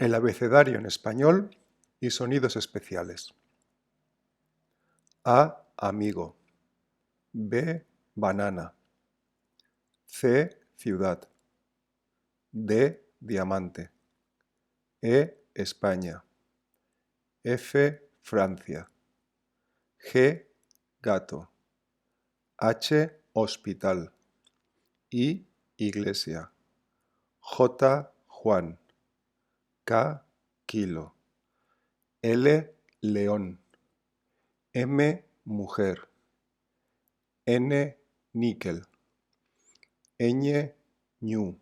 El abecedario en español y sonidos especiales. A, amigo. B, banana. C, ciudad. D, diamante. E, España. F, Francia. G, gato. H, hospital. I, iglesia. J, Juan. K, kilo. L, león. M, mujer. N, níquel. Ñ, ñu.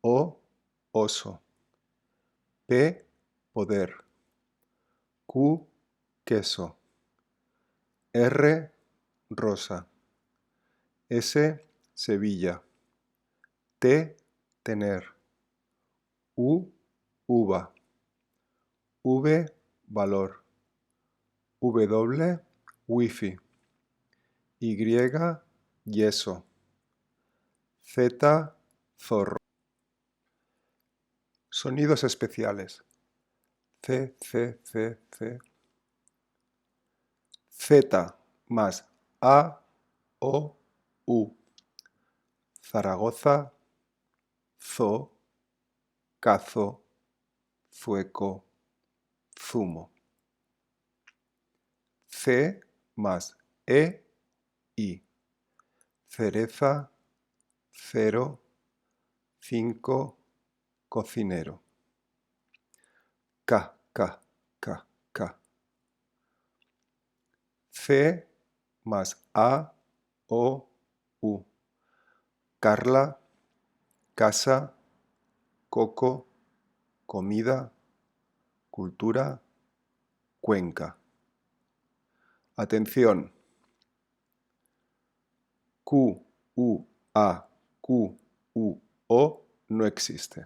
O, oso. P, poder. Q, queso. R, rosa. S, Sevilla. T, tener. U, uva. V, valor. W, wifi. Y, yeso. Z, zorro. Sonidos especiales. C, C, C, C. Z más A, O, U. Zaragoza, zo, cazo, zueco, zumo. C más E, I. Cereza, cero, 5, cocinero. K, K, K, K. C más A, O, U. Carla, casa, coco, comida, cultura, cuenca. Atención. Q, U, A, Q, U, O no existe.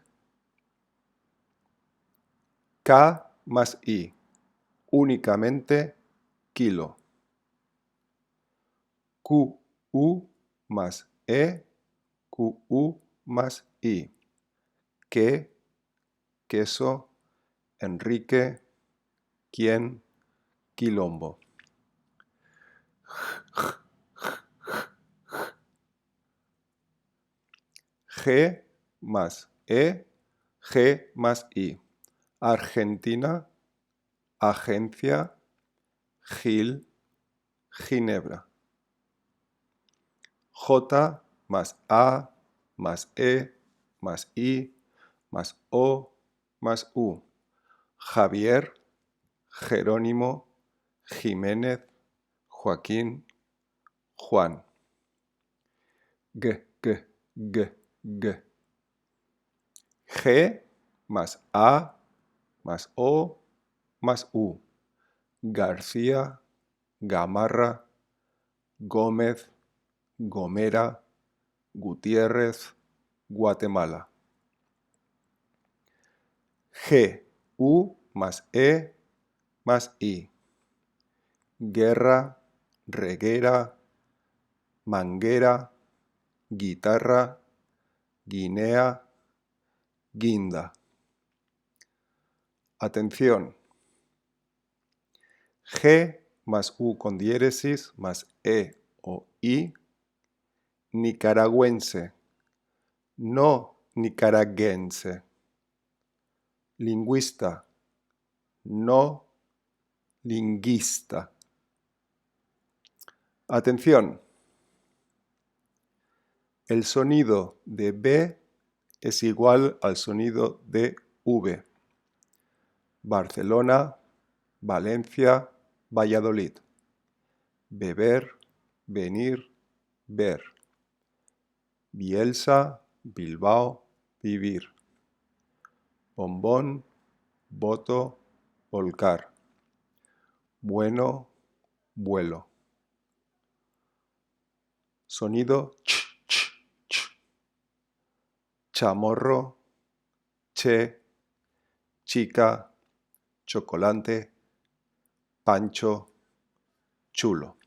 K más I, únicamente kilo. Q, U más E, Q, U más I. ¿Qué? Queso, Enrique, quién, quilombo. G más E, G más I. Argentina, agencia, Gil, Ginebra. J más A más E más I más O más U. Javier, Jerónimo, Jiménez, Joaquín, Juan. G, G, G, G. G más A más O más U. García, Gamarra, Gómez, Gomera, Gutiérrez, Guatemala. G, U más E más I. Guerra, reguera, manguera, guitarra, Guinea, guinda. Atención. G más U con diéresis más E o I, nicaragüense, no nicaragüense. Lingüista, no lingüista. Atención. El sonido de B es igual al sonido de V. Barcelona, Valencia, Valladolid. Beber, venir, ver. Bielsa, Bilbao, vivir. Bombón, voto, volcar. Bueno, vuelo. Sonido ch, ch, ch. Chamorro, che, chica, chocolate, pancho, chulo.